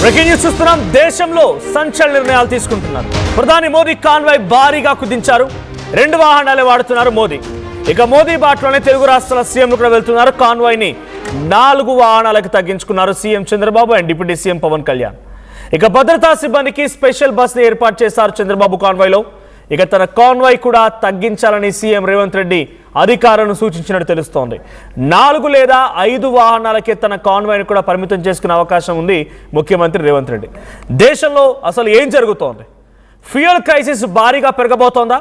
Breaking news చూస్తున్నాం. దేశంలో సంచలన నిర్ణయాలు తీసుకుంటున్నారు. ప్రధాని మోదీ కాన్వాయ్ భారీగా కుదించారు. 2 వాహనాలే వాడుతున్నారు మోదీ. ఇక మోదీ బాటలోనే తెలుగు రాష్ట్రాల సీఎంలు కూడా వెళ్తున్నారు. కాన్వాయ్ ని 4 వాహనాలకు తగ్గించుకున్నారు CM Chandrababu and deputy CM Pawan Kalyan. ఇక భద్రతా సిబ్బందికి స్పెషల్ బస్ ని ఏర్పాటు చేశారు చంద్రబాబు కాన్వాయ్ లో. ఇక తన కాన్వాయ్ కూడా తగ్గించాలని సీఎం రేవంత్ రెడ్డి అధికారులను సూచించినట్టు తెలుస్తోంది. 4 లేదా 5 వాహనాలకే తన కాన్వాయ్ని కూడా పరిమితం చేసుకునే అవకాశం ఉంది ముఖ్యమంత్రి రేవంత్ రెడ్డి. దేశంలో అసలు ఏం జరుగుతోంది? ఫ్యూయల్ క్రైసిస్ భారీగా పెరగబోతోందా?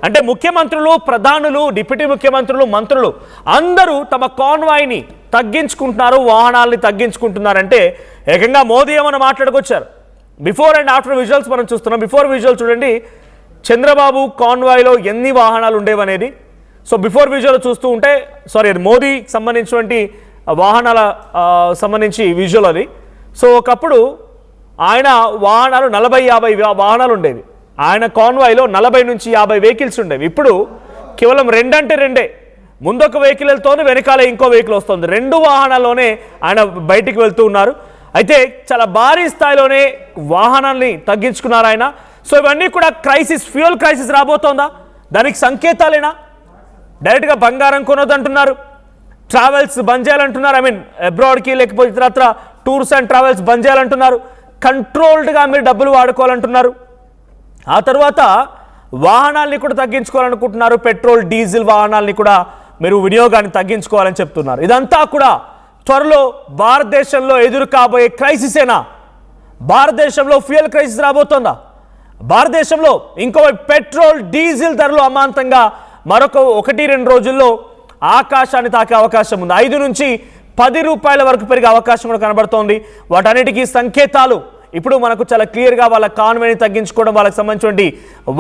అంటే ముఖ్యమంత్రులు, ప్రధానులు, డిప్యూటీ ముఖ్యమంత్రులు, మంత్రులు అందరూ తమ కాన్వాయ్ని తగ్గించుకుంటున్నారు, వాహనాల్ని తగ్గించుకుంటున్నారంటే ఏకంగా మోదీ ఏమన్నా మాట్లాడుకొచ్చారు. బిఫోర్ అండ్ ఆఫ్టర్ విజువల్స్ మనం చూస్తున్నాం. బిఫోర్ విజువల్ చూడండి, చంద్రబాబు కాన్వాయ్లో ఎన్ని వాహనాలు ఉండేవనేది. సో బిఫోర్ విజువల్ చూస్తూ ఉంటే మోదీకి సంబంధించినటువంటి వాహనాల సంబంధించి విజువల్ అది. సో ఒకప్పుడు ఆయన వాహనాలు 40-50 వాహనాలు ఉండేవి. ఆయన కాన్వాయ్లో 40 నుంచి 50 వెహికల్స్ ఉండేవి. ఇప్పుడు కేవలం 2 అంటే 2. ముందొక వెహికల్ వెళ్తోంది, వెనకాల ఇంకో వెహికల్ వస్తుంది. 2 వాహనాల్లోనే ఆయన బయటికి వెళ్తూ ఉన్నారు. అయితే చాలా భారీ స్థాయిలోనే వాహనాల్ని తగ్గించుకున్నారు ఆయన. సో ఇవన్నీ కూడా క్రైసిస్, ఫ్యూయల్ క్రైసిస్ రాబోతోందా? దానికి సంకేతాలేనా? డైరెక్ట్గా బంగారం కొనొద్దంటున్నారు, ట్రావెల్స్ బంద్ చేయాలంటున్నారు. అబ్రాడ్కి లేకపోతే ఇతరత్ర టూర్స్ అండ్ ట్రావెల్స్ బంద్ చేయాలంటున్నారు. కంట్రోల్డ్గా మీరు డబ్బులు వాడుకోవాలంటున్నారు. ఆ తర్వాత వాహనాల్ని కూడా తగ్గించుకోవాలనుకుంటున్నారు. పెట్రోల్, డీజిల్ వాహనాల్ని కూడా మీరు వినియోగాన్ని తగ్గించుకోవాలని చెప్తున్నారు. ఇదంతా కూడా త్వరలో భారతదేశంలో ఎదురు కాబోయే క్రైసిసేనా? భారతదేశంలో ఫ్యూయల్ క్రైసిస్ రాబోతోందా? భారతదేశంలో ఇంకోవైపు పెట్రోల్, డీజిల్ ధరలు అమాంతంగా మరొక 1-2 రోజుల్లో ఆకాశాన్ని తాకే అవకాశం ఉంది. 5 నుంచి 10 రూపాయల వరకు పెరిగే అవకాశం కూడా కనబడుతోంది. వాటన్నిటికీ సంకేతాలు ఇప్పుడు మనకు చాలా క్లియర్గా వాళ్ళ కాన్వాయ్ని తగ్గించుకోవడం, వాళ్ళకి సంబంధించినటువంటి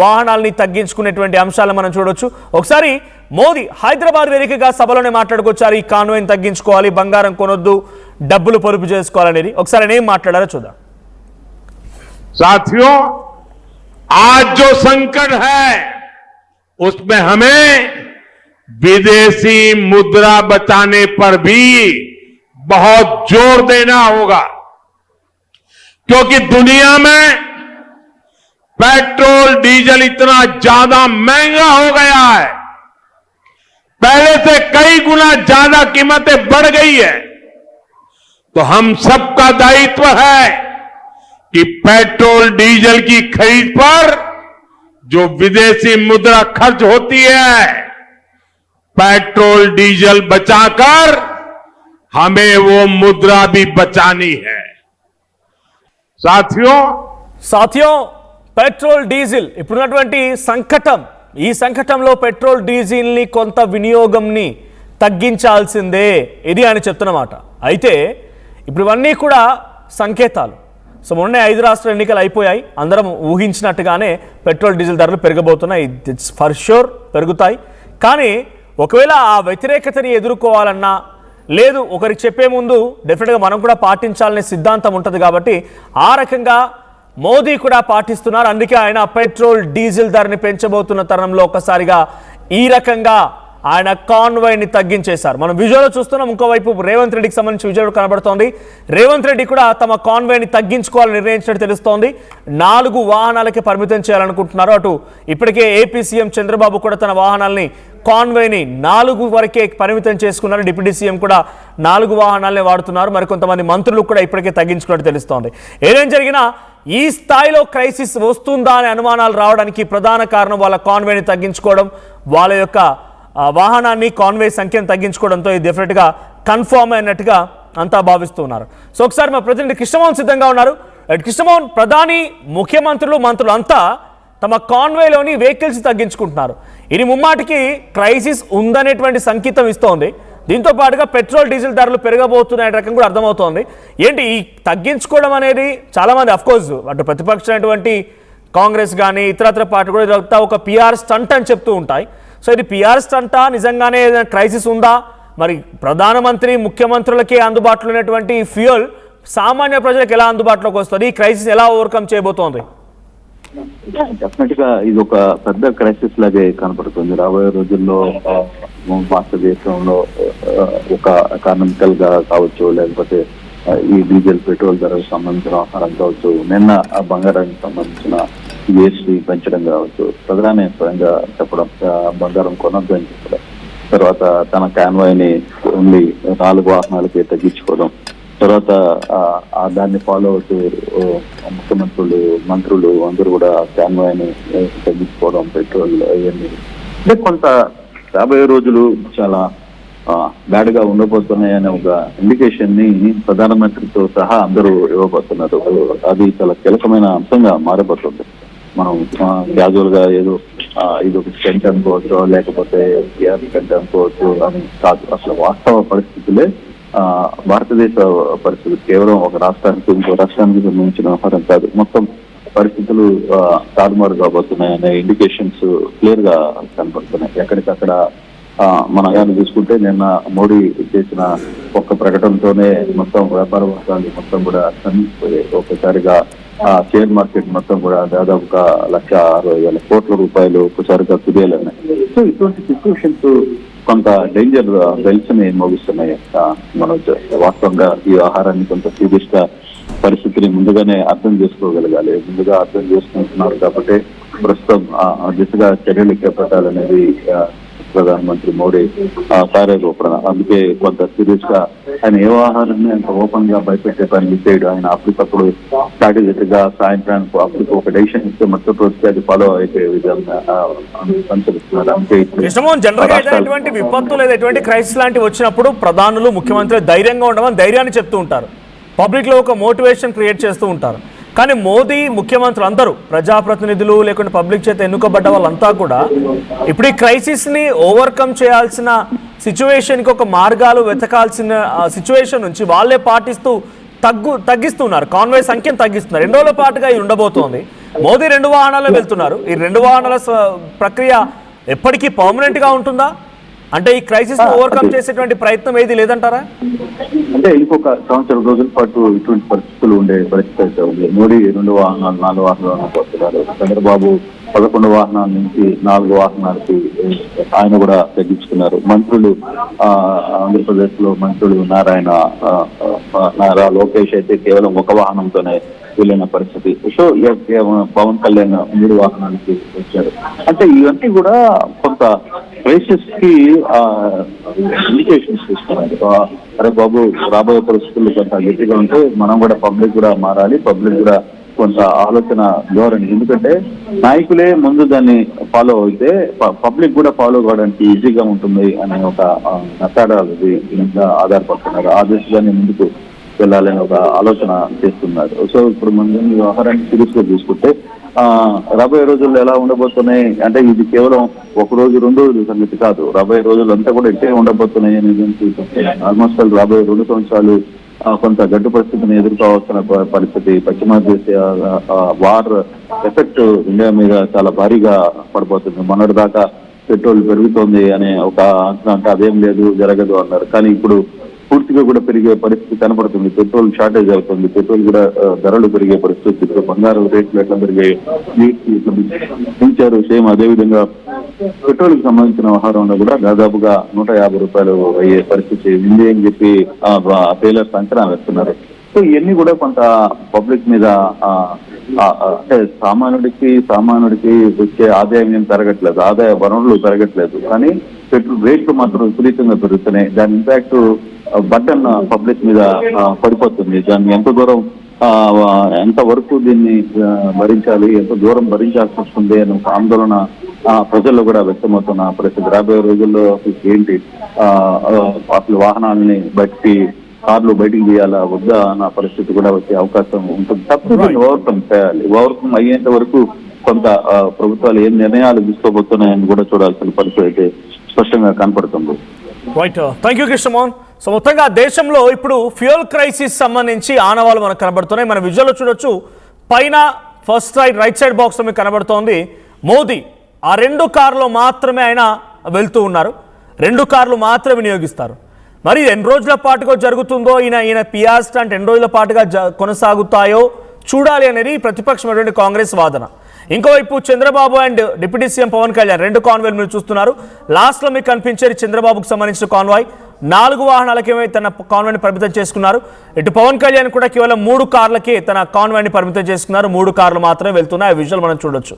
వాహనాలని తగ్గించుకునేటువంటి అంశాలను మనం చూడొచ్చు. ఒకసారి మోదీ హైదరాబాద్ వేదికగా సభలోనే మాట్లాడుకొచ్చారు. ఈ కాన్వాయ్ని తగ్గించుకోవాలి, బంగారం కొనొద్దు, డబ్బులు పొదుపు చేసుకోవాలనేది. ఒకసారి ఆయన ఏం మాట్లాడారో చూద్దాం. साथियों, आज जो संकट है उसमें हमें विदेशी मुद्रा बचाने पर भी बहुत जोर देना होगा, क्योंकि दुनिया में पेट्रोल, डीजल इतना ज्यादा महंगा हो गया है, पहले से कई गुना ज्यादा कीमतें बढ़ गई है. तो हम सबका दायित्व है कि पेट्रोल, डीजल की खरीद पर जो विदेशी मुद्रा खर्च होती है, पेट्रोल, डीजल बचाकर हमें वो मुद्रा भी बचानी है. साथियों పెట్రోల్, డీజిల్ ఇప్పుడున్నటువంటి సంకటం, ఈ సంకటంలో పెట్రోల్, డీజిల్ని కొంత వినియోగంని తగ్గించాల్సిందే ఇది అని చెప్తున్నమాట. అయితే ఇప్పుడు ఇవన్నీ కూడా సంకేతాలు. సో మొన్న 5 రాష్ట్ర ఎన్నికలు అయిపోయాయి. అందరం ఊహించినట్టుగానే పెట్రోల్, డీజిల్ ధరలు పెరగబోతున్నాయి. ఇట్స్ ఫర్ ష్యూర్ పెరుగుతాయి. కానీ ఒకవేళ ఆ వ్యతిరేకతని ఎదుర్కోవాలన్నా, లేదు ఒకరికి చెప్పే ముందు డెఫినెట్గా మనం కూడా పాటించాలనే సిద్ధాంతం ఉంటుంది. కాబట్టి ఆ రకంగా మోదీ కూడా పాటిస్తున్నారు. అందుకే ఆయన పెట్రోల్, డీజిల్ ధరని పెంచబోతున్న తరుణంలో ఒక్కసారిగా ఈ రకంగా ఆయన కాన్వాయ్ని తగ్గించేశారు. మనం విజువల్ చూస్తున్నాం. ఇంకోవైపు రేవంత్ రెడ్డికి సంబంధించి విజువల్ కనబడుతోంది. రేవంత్ రెడ్డి కూడా తమ కాన్వాయ్ని తగ్గించుకోవాలని నిర్ణయించినట్టు తెలుస్తోంది. 4 వాహనాలకి పరిమితం చేయాలనుకుంటున్నారు. అటు ఇప్పటికే ఏపీ సీఎం చంద్రబాబు కూడా తన వాహనాల్ని, కాన్వాయ్ని 4 వరకే పరిమితం చేసుకున్నారు. డిప్యూటీ సీఎం కూడా 4 వాహనాలనే వాడుతున్నారు. మరికొంతమంది మంత్రులు కూడా ఇప్పటికే తగ్గించుకున్నట్టు తెలుస్తోంది. ఏదేం జరిగినా ఈ స్థాయిలో క్రైసిస్ వస్తుందా అనే అనుమానాలు రావడానికి ప్రధాన కారణం వాళ్ళ కాన్వాయ్ని తగ్గించుకోవడం, వాళ్ళ యొక్క వాహనాన్ని, కాన్వాయ్ సంఖ్యను తగ్గించుకోవడంతో ఇది డెఫినెట్గా కన్ఫర్మ్ అయినట్టుగా అంతా భావిస్తున్నారు. సో ఒకసారి మా ప్రతినిధి కృష్ణమోహన్ సిద్ధంగా ఉన్నారు. కృష్ణమోహన్, ప్రధాని, ముఖ్యమంత్రులు, మంత్రులు అంతా తమ కాన్వాయ్లోని వెహికల్స్ తగ్గించుకుంటున్నారు. ఇది ముమ్మాటికి క్రైసిస్ ఉందనేటువంటి సంకేతం ఇస్తోంది. దీంతో పాటుగా పెట్రోల్, డీజిల్ ధరలు పెరగబోతున్నాయి రకం కూడా అర్థమవుతోంది. ఏంటి ఈ తగ్గించుకోవడం అనేది? చాలామంది అఫ్కోర్స్ అటు ప్రతిపక్షమైనటువంటి కాంగ్రెస్ కానీ ఇతరత్ర పార్టీ కూడా ఇదంతా ఒక పిఆర్ స్టంట్ అని చెప్తూ ఉంటాయి. సో ఇది పిఆర్ స్టంటా, నిజంగానే క్రైసిస్ ఉందా? మరి ప్రధానమంత్రి, ముఖ్యమంత్రులకే అందుబాటులో ఉన్నటువంటి ఫ్యూయల్ సామాన్య ప్రజలకు ఎలా అందుబాటులోకి వస్తుంది? ఈ క్రైసిస్ ఎలా ఓవర్కమ్ చేయబోతోంది? డెఫినెట్ గా ఇది ఒక పెద్ద క్రైసిస్ లాగే కనపడుతుంది. రాబోయే రోజుల్లో భారతదేశంలో ఒక ఎకానమికల్ గా కావచ్చు, లేకపోతే ఈ డీజిల్ పెట్రోల్ ధరకు సంబంధించిన ఆహారం కావచ్చు, నిన్న బంగారానికి సంబంధించిన జిఎస్టీ పెంచడం కావచ్చు, ప్రధాని స్వయంగా చెప్పడం బంగారం కొనొద్దు అని చెప్పడం, తర్వాత తన కాన్వాయ్ని ఓన్లీ 4 వాహనాలకి తగ్గించుకోవడం, తర్వాత దాన్ని ఫాలో అవుతూ ముఖ్యమంత్రులు, మంత్రులు అందరూ కూడా కాన్వాయ్ని తగ్గించుకోవడం, పెట్రోల్ ఇవన్నీ అంటే కొంత 50 రోజులు చాలా బ్యాడ్ గా ఉండబోతున్నాయనే ఒక ఇండికేషన్ ని ప్రధానమంత్రితో సహా అందరూ ఇవ్వబోతున్నారు. అది చాలా కీలకమైన అంశంగా మారబోతుంది. మనం క్యాజువల్ గా ఏదో ఇది ఒక స్టెంట్ అనుకోవచ్చు, లేకపోతే స్టెంట్ అనుకోవచ్చు అని కాదు. అసలు వాస్తవ పరిస్థితులే భారతదేశ పరిస్థితులు కేవలం ఒక రాష్ట్రానికి ఇంకో రాష్ట్రానికి సంబంధించిన వ్యవహారం కాదు. మొత్తం పరిస్థితులు తారుమారు కాబోతున్నాయి అనే ఇండికేషన్స్ క్లియర్ గా కనపడుతున్నాయి. ఎక్కడికక్కడ మన కానీ చూసుకుంటే నిన్న మోడీ చేసిన ఒక్క ప్రకటనతోనే మొత్తం వ్యాపార వర్గాలు మొత్తం కూడా స్తంభించిపోయాయి. ఒక్కసారిగా షేర్ మార్కెట్ మొత్తం కూడా దాదాపుగా 1,60,000 కోట్ల రూపాయలు ఒక్కసారిగా కుదేలన్నాయి. సో ఇటువంటి సిచ్యువేషన్స్ కొంత డేంజర్ బెల్స్ ని మోగిస్తున్నాయి. మనం వాస్తవంగా ఈ ఆహారాన్ని కొంత సీరియస్ గా పరిస్థితిని ముందుగానే అర్థం చేసుకోగలగాలి. ముందుగా అర్థం చేసుకుంటున్నారు కాబట్టి ప్రస్తుతం దిశగా చర్యలు చేపట్టాలనేది ప్రధానమంత్రి మోడీ కార్యరూపణ. అందుకే కొంత సీరియస్ గా ఆయన ఏ ఆహారాన్ని అంత ఓపెన్ గా భయపెట్టే పని చేయడు. ఆయన అప్పటికప్పుడు స్ట్రాటజిక్ గా సాయంత్రానికి అప్పటికి ఒక డెసిషన్ ఇస్తే మొత్తం రోజుకి అది ఫాలో అయితే విధంగా అనుసరిస్తున్నారు. అందుకే జనరల్ గా ఎటువంటి విపత్తు లేదా ఎటువంటి క్రైసిస్ లాంటివి వచ్చినప్పుడు ప్రధానులు, ముఖ్యమంత్రి ధైర్యంగా ఉండమని ధైర్యాన్ని చెప్తూ ఉంటారు. పబ్లిక్ లో ఒక మోటివేషన్ క్రియేట్ చేస్తూ ఉంటారు. కానీ మోదీ, ముఖ్యమంత్రులు అందరూ, ప్రజాప్రతినిధులు లేకుంటే పబ్లిక్ చేత ఎన్నుకోబడ్డ వాళ్ళంతా కూడా ఇప్పుడు ఈ క్రైసిస్ ని ఓవర్కమ్ చేయాల్సిన సిచ్యువేషన్కి ఒక మార్గాలు వెతకాల్సిన సిచ్యువేషన్ నుంచి వాళ్ళే పాటిస్తూ తగ్గిస్తున్నారు. కాన్వాయ్ సంఖ్యను తగ్గిస్తున్నారు. 2 రోజుల పాటుగా ఇది ఉండబోతోంది. మోదీ 2 వాహనాల్లో వెళ్తున్నారు. ఈ 2 వాహనాల ప్రక్రియ ఎప్పటికీ పర్మనెంట్ గా ఉంటుందా? అంటే ఈ క్రైసిస్ ఓవర్కమ్ చేసేటువంటి ప్రయత్నం ఏది లేదంటారా? అంటే ఇంకొక 1 సంవత్సరం రోజుల పాటు ఇటువంటి పరిస్థితులు ఉండే పరిస్థితి అయితే ఉంది. మోడీ 2 వాహనాలు 4 వాహనాలను పోతున్నారు. చంద్రబాబు 11 వాహనాల నుంచి 4 వాహనాలకి ఆయన కూడా తగ్గించుకున్నారు. మంత్రులు ఆంధ్రప్రదేశ్ లో మంత్రులు నారా లోకేష్ అయితే కేవలం 1 వాహనంతోనే వెళ్ళిన పరిస్థితి. సో పవన్ కళ్యాణ్ 3 వాహనాలకి వచ్చారు. అంటే ఇవన్నీ కూడా కొంత క్రైసిస్ కి ఇండికేషన్స్ ఇస్తున్నారు. అరే బాబు, రాబోయే పరిస్థితులు కొంత గట్టిగా ఉంటే మనం కూడా పబ్లిక్ కూడా మారాలి, పబ్లిక్ కూడా కొంత ఆలోచన ధోరణి. ఎందుకంటే నాయకులే ముందు దాన్ని ఫాలో అయితే పబ్లిక్ కూడా ఫాలో కావడానికి ఈజీగా ఉంటుంది అనే ఒక మెథడాలజీ మీద ఆధారపడుతున్నారు. ఆ దిశగానే ముందుకు వెళ్ళాలని ఒక ఆలోచన చేస్తున్నారు. సో ఇప్పుడు మనం వ్యవహారాన్ని సీరియస్ గా చూసుకుంటే రాబోయే రోజుల్లో ఎలా ఉండబోతున్నాయి అంటే ఇది కేవలం 1 రోజు 2 రోజుల సంగతి కాదు. రాబోయే రోజులు అంతా కూడా ఇంటే ఉండబోతున్నాయి అనేది ఆల్మోస్ట్ రాబోయే 2 సంవత్సరాలు కొంత గడ్డు పరిస్థితిని ఎదుర్కోవాల్సిన పరిస్థితి. పశ్చిమ దేశాల వార్ ఎఫెక్ట్ ఇండియా మీద చాలా భారీగా పడిపోతుంది. మొన్నటి దాకా పెట్రోల్ పెరుగుతోంది అనే ఒక అంచనా, అంటే అదేం లేదు, జరగదు అన్నారు. కానీ ఇప్పుడు పూర్తిగా కూడా పెరిగే పరిస్థితి కనపడుతుంది. పెట్రోల్ షార్టేజ్ అవుతుంది, పెట్రోల్ కూడా ధరలు పెరిగే పరిస్థితి. ఇప్పుడు బంగారు రేట్లు ఎట్లా పెరిగాయి, పెంచారు. సేమ్ అదేవిధంగా పెట్రోల్ కి సంబంధించిన వ్యవహారంలో కూడా దాదాపుగా 150 రూపాయలు అయ్యే పరిస్థితి ఉంది అని చెప్పి టైలర్స్ అంచనా వేస్తున్నారు. సో ఇవన్నీ కూడా కొంత పబ్లిక్ మీద అంటే సామాన్యుడికి వచ్చే ఆదాయం ఏం పెరగట్లేదు, ఆదాయ వనరులు పెరగట్లేదు. కానీ పెట్రోల్ రేట్లు మాత్రం విపరీతంగా పెరుగుతున్నాయి. దాని ఇంపాక్ట్ బటన్ పబ్లిక్ మీద పడిపోతుంది. దాన్ని ఎంత వరకు దీన్ని భరించాలి, ఎంత దూరం భరించాల్సి వస్తుంది అనే ఆందోళన ప్రజల్లో కూడా వ్యక్తమవుతున్న పరిస్థితి. రాబోయే రోజుల్లో ఏంటి అసలు వాహనాలని కార్లు బయటికి తీయాలా వద్దా అన్న పరిస్థితి కూడా వచ్చే అవకాశం ఉంటుంది. తప్పదు ఓవర్కమ్ చేయాలి. ఓవర్కమ్ అయ్యేంత వరకు కొంత ప్రభుత్వాలు ఏం నిర్ణయాలు తీసుకోబోతున్నాయని కూడా చూడాల్సిన పరిస్థితి అయితే స్పష్టంగా కనపడుతుంది. Right, thank you Krishnamohan. So మొత్తంగా దేశంలో ఇప్పుడు ఫ్యూయల్ క్రైసిస్ సంబంధించి ఆనవాళ్ళు మనకు కనబడుతున్నాయి. మన విజువల్లో చూడొచ్చు, పైన ఫస్ట్ రైట్ సైడ్ బాక్స్ మీకు కనబడుతోంది మోదీ. ఆ 2 కార్లు మాత్రమే ఆయన వెళ్తూ ఉన్నారు. 2 కార్లు మాత్రమే వినియోగిస్తారు. మరి ఎన్ని రోజుల పాటుగా జరుగుతుందో, ఈయన పిఆర్ స్టంట్ ఎన్ని రోజుల పాటుగా కొనసాగుతాయో చూడాలి అనేది ప్రతిపక్షమైనటువంటి కాంగ్రెస్ వాదన. ఇంకోవైపు Chandrababu and deputy CM Pawan Kalyan 2 కాన్వాయ్లు మీరు చూస్తున్నారు. లాస్ట్లో మీకు కనిపించేది చంద్రబాబుకు సంబంధించిన కాన్వాయ్. 4 వాహనాలకే తన కాన్వాయ్ని పరిమితం చేసుకున్నారు. ఇటు పవన్ కళ్యాణ్ కూడా కేవలం 3 కార్లకే తన కాన్వాయ్ని పరిమితం చేసుకున్నారు. 3 కార్లు మాత్రమే వెళ్తున్నాయి. ఆ విజువల్ మనం చూడొచ్చు.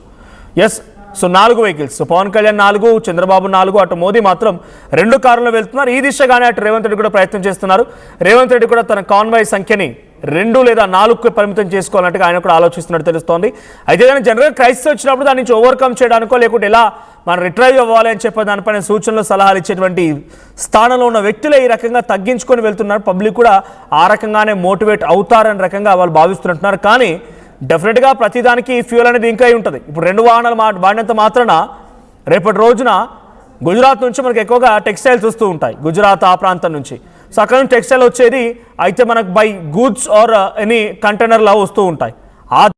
Yes, so 4 vehicles, so Pawan Kalyan 4, Chandrababu 4, అటు మోదీ మాత్రం 2 కార్లలో వెళ్తున్నారు. ఈ దిశగానే అటు రేవంత్ రెడ్డి కూడా ప్రయత్నం చేస్తున్నారు. రేవంత్ రెడ్డి కూడా తన కాన్వాయ్ సంఖ్యని 2 లేదా 4కు పరిమితం చేసుకోవాలంటే ఆయన కూడా ఆలోచిస్తున్నట్టు తెలుస్తోంది. అయితే కానీ జనరల్గా క్రైసిస్ వచ్చినప్పుడు దాని నుంచి ఓవర్కమ్ చేయడానికో లేకుంటే ఎలా మనం రిట్రైవ్ అవ్వాలి అని చెప్పే దానిపైన సూచనలు సలహాలు ఇచ్చేటువంటి స్థానంలో ఉన్న వ్యక్తులే ఈ రకంగా తగ్గించుకొని వెళ్తున్నారు. పబ్లిక్ కూడా ఆ రకంగానే మోటివేట్ అవుతారని రకంగా వాళ్ళు భావిస్తుంటున్నారు. కానీ డెఫినెట్గా ప్రతిదానికి ఫ్యూయల్ అనేది ఇంకా ఉంటుంది. ఇప్పుడు 2 వాహనాలు వాడినంత మాత్రాన రేపటి రోజున గుజరాత్ నుంచి మనకు ఎక్కువగా టెక్స్టైల్స్ వస్తూ ఉంటాయి, గుజరాత్ ఆ ప్రాంతం నుంచి. సో అక్కడ నుంచి టెక్స్టైల్ వచ్చేది అయితే మనకు బై గూడ్స్ ఆర్ ఎనీ కంటైనర్లా వస్తూ ఉంటాయి. ఆ